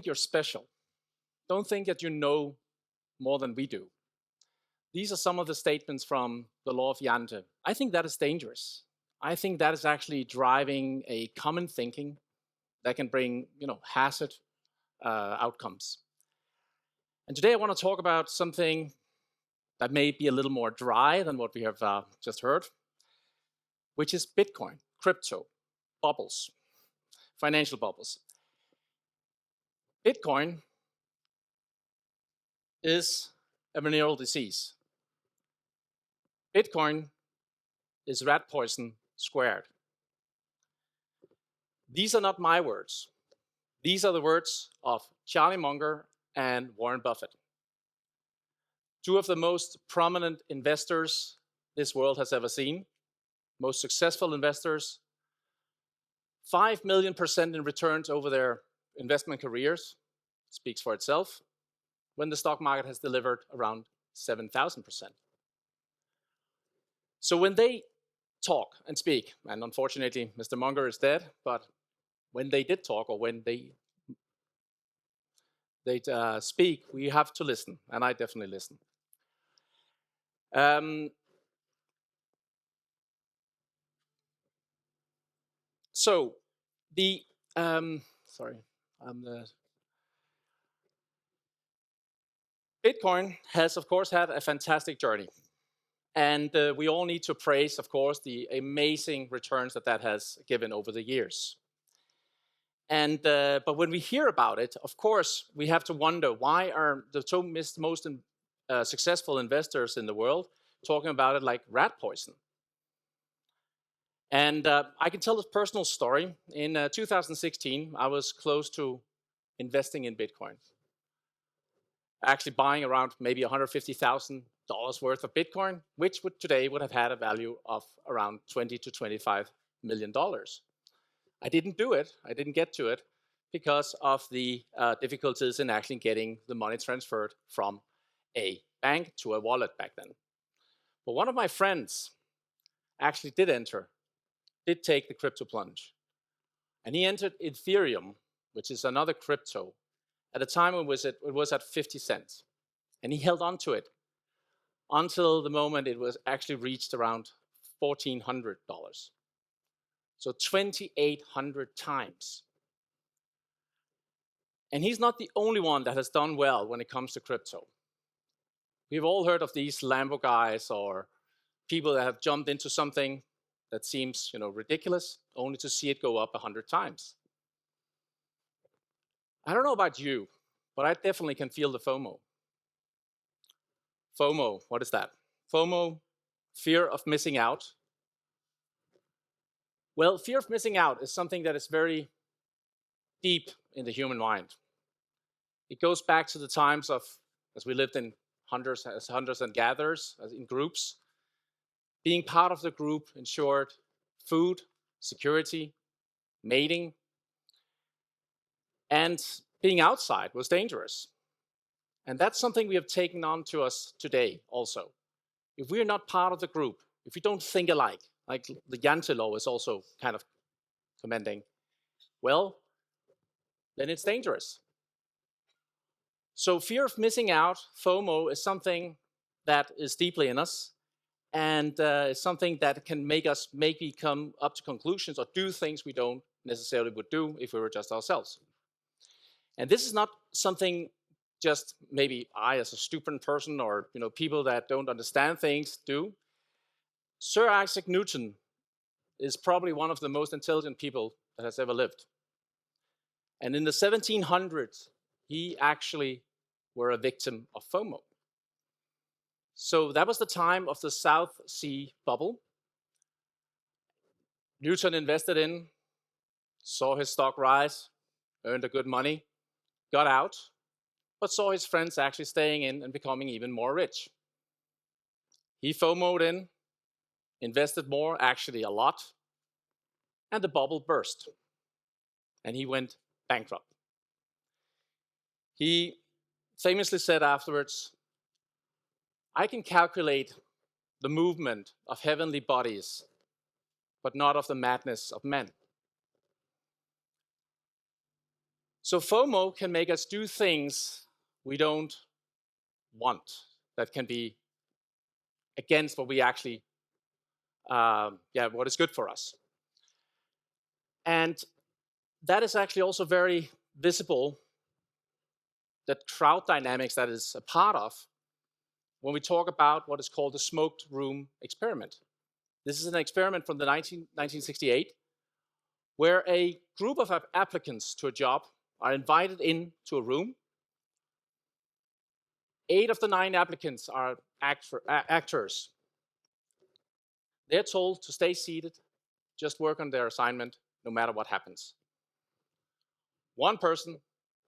think you're special. Don't think that you know more than we do. These are some of the statements from the law of Jante. I think that is dangerous. I think that is actually driving a common thinking that can bring, hazard outcomes. And today I want to talk about something that may be a little more dry than what we have just heard, which is Bitcoin, crypto, bubbles, financial bubbles. Bitcoin is a venereal disease. Bitcoin is rat poison squared. These are not my words. These are the words of Charlie Munger and Warren Buffett, two of the most prominent investors this world has ever seen, most successful investors, 5 million% in returns over their investment careers, speaks for itself, when the stock market has delivered around 7,000%. So when they talk and speak, and unfortunately Mr. Munger is dead, but when they did talk, or when they speak, we have to listen, and I definitely listen. So the Bitcoin has, of course, had a fantastic journey. And we all need to praise, of course, the amazing returns that has given over the years. And but when we hear about it, of course, we have to wonder, why are the most successful investors in the world talking about it like rat poison? And I can tell a personal story. In 2016, I was close to investing in Bitcoin, actually buying around maybe $150,000 worth of Bitcoin, which today would have had a value of around $20 to $25 million. I didn't do it. I didn't get to it because of the difficulties in actually getting the money transferred from a bank to a wallet back then. But one of my friends actually did take the crypto plunge. And he entered Ethereum, which is another crypto. At the time it was at 50 cents. And he held on to it until the moment it was actually reached around $1,400. So 2,800 times. And he's not the only one that has done well when it comes to crypto. We've all heard of these Lambo guys, or people that have jumped into something that seems, ridiculous, only to see it go up 100 times. I don't know about you, but I definitely can feel the FOMO. FOMO, what is that? FOMO, fear of missing out. Well, fear of missing out is something that is very deep in the human mind. It goes back to the times of, as we lived in hunters and gatherers, in groups. Being part of the group ensured food, security, mating, and being outside was dangerous. And that's something we have taken on to us today also. If we're not part of the group, if we don't think alike, like the Jante law is also kind of commending, well, then it's dangerous. So fear of missing out, FOMO, is something that is deeply in us, and it's something that can make us maybe come up to conclusions or do things we don't necessarily would do if we were just ourselves. And this is not something just maybe I, as a stupid person, or people that don't understand things do. Sir Isaac Newton is probably one of the most intelligent people that has ever lived. And in the 1700s, he actually were a victim of FOMO. So that was the time of the South Sea bubble. Newton invested in, saw his stock rise, earned a good money, got out, but saw his friends actually staying in and becoming even more rich. He FOMO'd in, invested more, actually a lot, and the bubble burst, and he went bankrupt. He famously said afterwards, "I can calculate the movement of heavenly bodies, but not of the madness of men." So FOMO can make us do things we don't want, that can be against what we actually, what is good for us. And that is actually also very visible, that crowd dynamics that is a part of when we talk about what is called the smoked room experiment. This is an experiment from the 1968, where a group of applicants to a job are invited into a room. 8 of the 9 applicants are actors. They're told to stay seated, just work on their assignment, no matter what happens. One person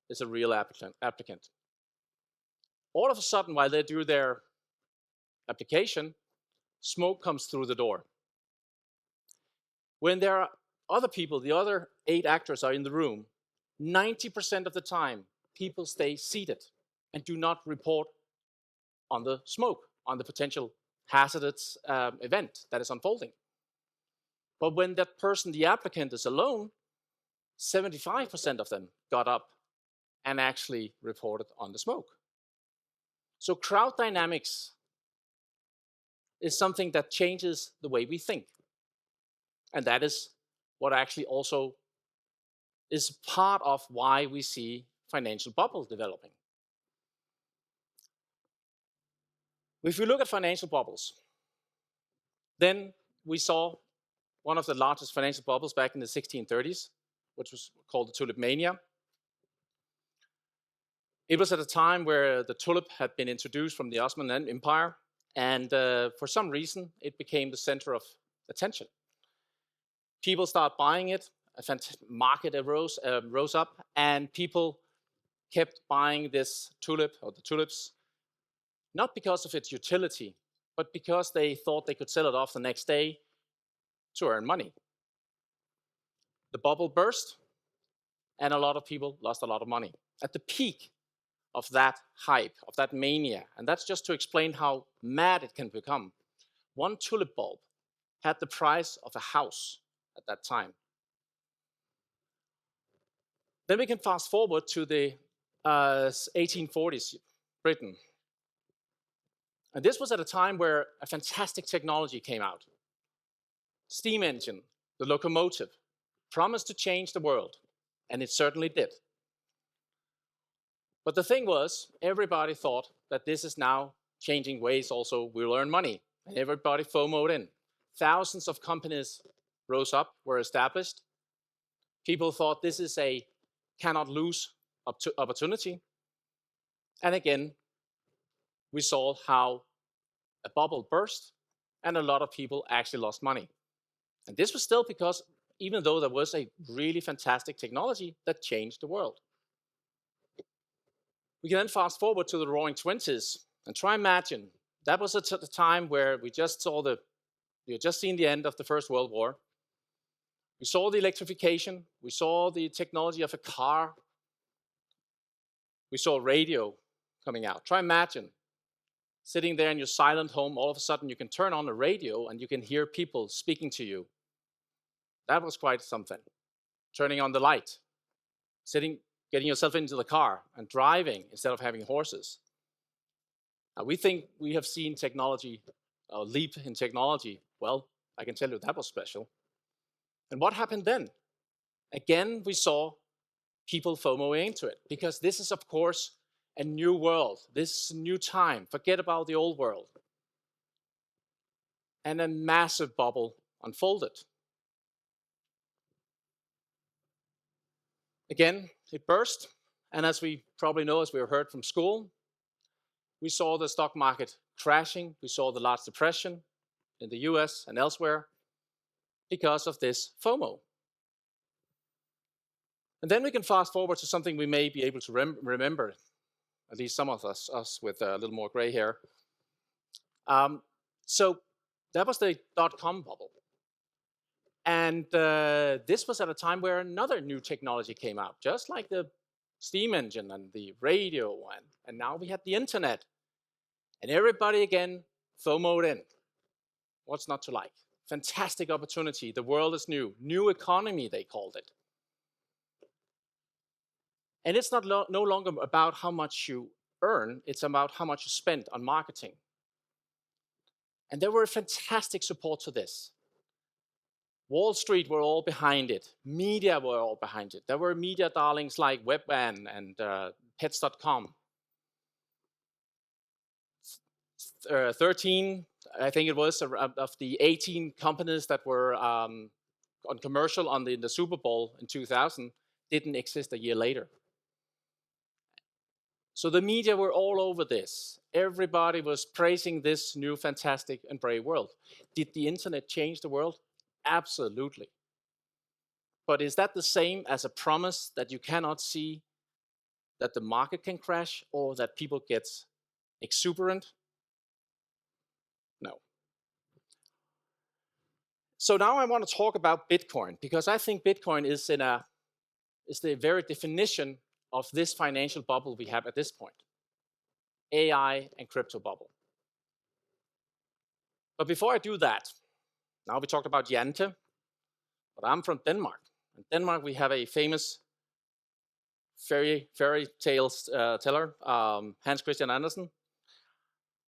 is a real applicant. All of a sudden, while they do their application, smoke comes through the door. When there are other people, the other 8 actors are in the room, 90% of the time, people stay seated and do not report on the smoke, on the potential hazardous event that is unfolding. But when that person, the applicant, is alone, 75% of them got up and actually reported on the smoke. So crowd dynamics is something that changes the way we think. And that is what actually also is part of why we see financial bubble developing. If we look at financial bubbles, then we saw one of the largest financial bubbles back in the 1630s, which was called the tulip mania. It was at a time where the tulip had been introduced from the Ottoman Empire, and for some reason, it became the center of attention. People started buying it, a market rose up, and people kept buying this tulip, or the tulips, not because of its utility, but because they thought they could sell it off the next day to earn money. The bubble burst, and a lot of people lost a lot of money. At the peak of that hype, of that mania, and that's just to explain how mad it can become, one tulip bulb had the price of a house at that time. Then we can fast forward to the 1840s, Britain. And this was at a time where a fantastic technology came out. Steam engine, the locomotive, promised to change the world, and it certainly did. But the thing was, everybody thought that this is now changing ways also we'll earn money, and everybody FOMO'd in. Thousands of companies rose up, were established. People thought this is a cannot lose opportunity. And again, we saw how a bubble burst and a lot of people actually lost money. And this was still because even though there was a really fantastic technology that changed the world. We can then fast forward to the roaring 20s and try imagine that was at the time where we had just seen the end of the First World War. We saw the electrification, we saw the technology of a car, we saw radio coming out. Try imagine sitting there in your silent home, all of a sudden you can turn on the radio and you can hear people speaking to you. That was quite something. Turning on the light, getting yourself into the car and driving instead of having horses. Now, we think we have seen technology, a leap in technology. Well, I can tell you that was special. And what happened then? Again, we saw people FOMOing into it, because this is, of course, a new world. This is a new time. Forget about the old world. And a massive bubble unfolded. Again, it burst, and as we probably know, as we heard from school, we saw the stock market crashing. We saw the large depression in the US and elsewhere because of this FOMO. And then we can fast forward to something we may be able to remember, at least some of us with a little more gray hair. So that was the dot-com bubble. And this was at a time where another new technology came out, just like the steam engine and the radio, and now we had the internet. And everybody again FOMO'd in. What's not to like? Fantastic opportunity. The world is new. New economy, they called it. And it's not no longer about how much you earn, it's about how much you spend on marketing. And there were fantastic support to this. Wall Street were all behind it. Media were all behind it. There were media darlings like Webvan and Pets.com. 13, I think it was, of the 18 companies that were on commercial in the Super Bowl in 2000 didn't exist a year later. So the media were all over this. Everybody was praising this new fantastic and brave world. Did the internet change the world? Absolutely. But is that the same as a promise that you cannot see that the market can crash or that people get exuberant? No. So now I want to talk about Bitcoin, because I think Bitcoin is the very definition of this financial bubble we have at this point. AI and crypto bubble. But before I do that, now we talked about Jante, but I'm from Denmark. In Denmark, we have a famous fairy tales teller, Hans Christian Andersen,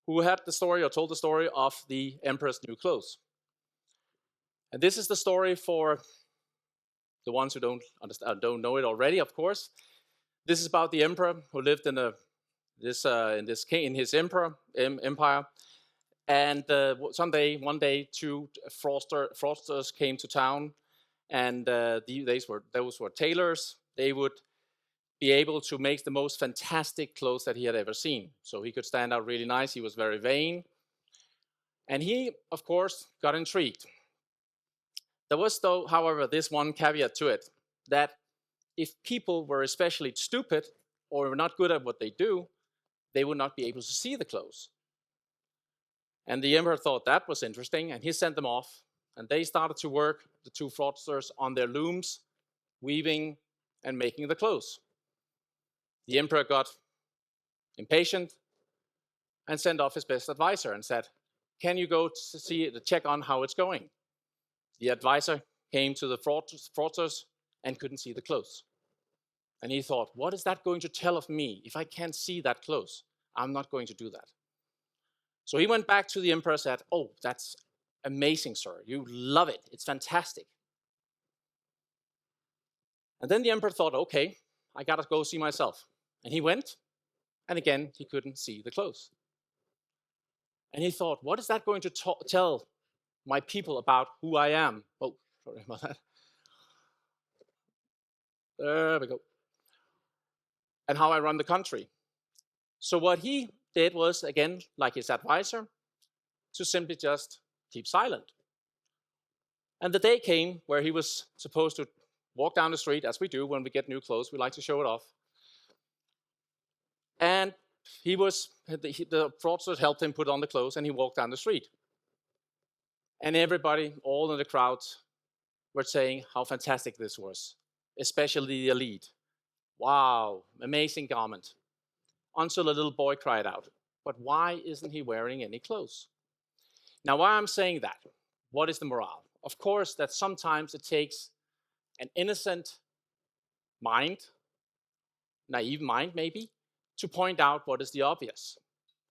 who had the story or told the story of the emperor's new clothes. And this is the story for the ones who don't know it already, of course. This is about the emperor who lived in his empire. And one day, two fraudsters came to town, and those were tailors. They would be able to make the most fantastic clothes that he had ever seen. So he could stand out really nice. He was very vain. And he, of course, got intrigued. There was, though, however, this one caveat to it, that if people were especially stupid or were not good at what they do, they would not be able to see the clothes. And the emperor thought that was interesting, and he sent them off. And they started to work, the two fraudsters, on their looms, weaving and making the clothes. The emperor got impatient and sent off his best advisor and said, "Can you go to check on how it's going?" The advisor came to the fraudsters and couldn't see the clothes. And he thought, what is that going to tell of me? If I can't see that clothes, I'm not going to do that. So he went back to the emperor and said, "Oh, that's amazing, sir. You love it. It's fantastic." And then the emperor thought, okay, I gotta go see myself. And he went, and again, he couldn't see the clothes. And he thought, what is that going to tell my people about who I am? Oh, sorry about that. There we go. And how I run the country. So what he did was, again, like his advisor, to simply just keep silent. And the day came where he was supposed to walk down the street, as we do when we get new clothes. We like to show it off. And the fraudsters helped him put on the clothes, and he walked down the street. And everybody, all in the crowd, were saying how fantastic this was, especially the elite. Wow, amazing garment. Until a little boy cried out, "But why isn't he wearing any clothes?" Now, why I'm saying that, what is the morale? Of course, that sometimes it takes an innocent mind, naive mind maybe, to point out what is the obvious.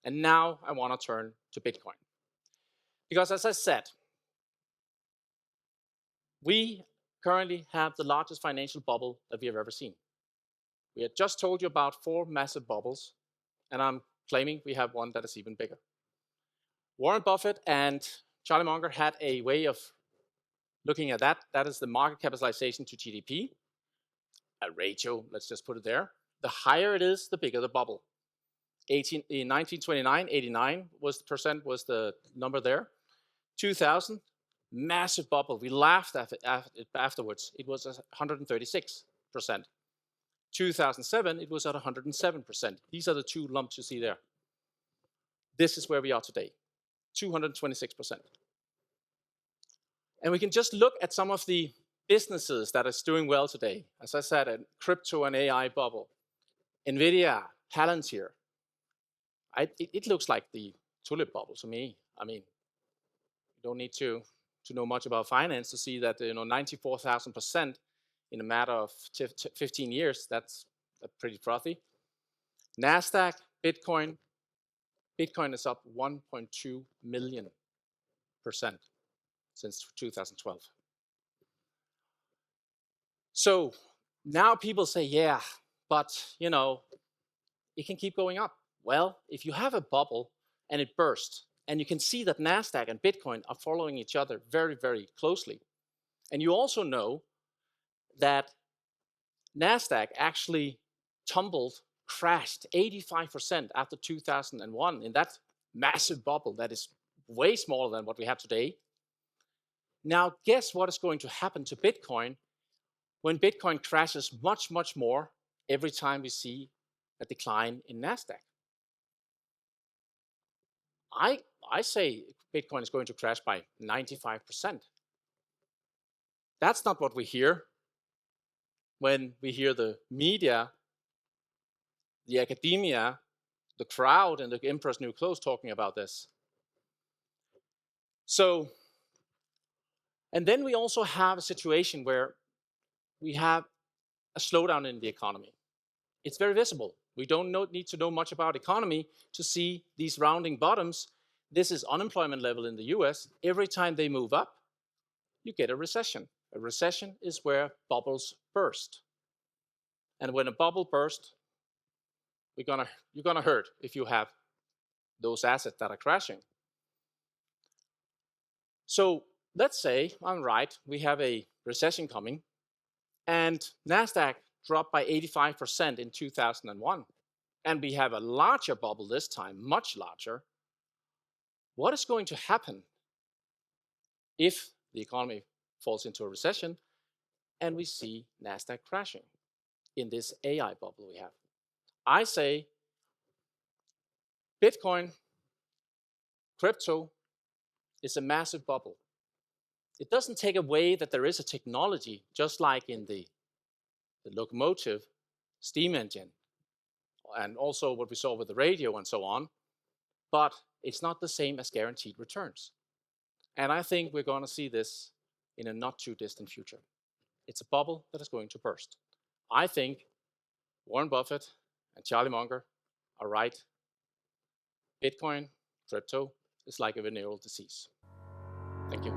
And now I want to turn to Bitcoin. Because as I said, we currently have the largest financial bubble that we have ever seen. We had just told you about 4 massive bubbles, and I'm claiming we have one that is even bigger. Warren Buffett and Charlie Munger had a way of looking at that. That is the market capitalization to GDP, a ratio, let's just put it there. The higher it is, the bigger the bubble. In 1929, 89% was the number there. 2000, massive bubble. We laughed at it afterwards. It was 136%. 2007, it was at 107%. These are the two lumps you see there. This is where we are today, 226%. And we can just look at some of the businesses that is doing well today. As I said, a crypto and AI bubble. NVIDIA, Palantir. It looks like the tulip bubble to me. I mean, you don't need to know much about finance to see that 94,000% in a matter of 15 years. That's pretty frothy. NASDAQ, Bitcoin is up 1.2 million% since 2012. So now people say, yeah, but it can keep going up. Well, if you have a bubble and it bursts, and you can see that NASDAQ and Bitcoin are following each other very, very closely. And you also know that NASDAQ actually crashed 85% after 2001 in that massive bubble that is way smaller than what we have today. Now, guess what is going to happen to Bitcoin when Bitcoin crashes much, much more every time we see a decline in NASDAQ? I say Bitcoin is going to crash by 95%. That's not what we hear when we hear the media, the academia, the crowd, and the Emperor's New Clothes talking about this. So, and then we also have a situation where we have a slowdown in the economy. It's very visible. We don't need to know much about economy to see these rounding bottoms. This is unemployment level in the US. Every time they move up, you get a recession. A recession is where bubbles burst. And when a bubble bursts, you're gonna hurt if you have those assets that are crashing. So let's say I'm right, we have a recession coming, and NASDAQ dropped by 85% in 2001, and we have a larger bubble this time, much larger. What is going to happen if the economy falls into a recession and we see NASDAQ crashing in this AI bubble we have? I say Bitcoin, crypto, is a massive bubble. It doesn't take away that there is a technology, just like in the locomotive, steam engine, and also what we saw with the radio and so on, but it's not the same as guaranteed returns. And I think we're going to see this in a not too distant future. It's a bubble that is going to burst. I think Warren Buffett and Charlie Munger are right. Bitcoin, crypto, is like a venereal disease. Thank you.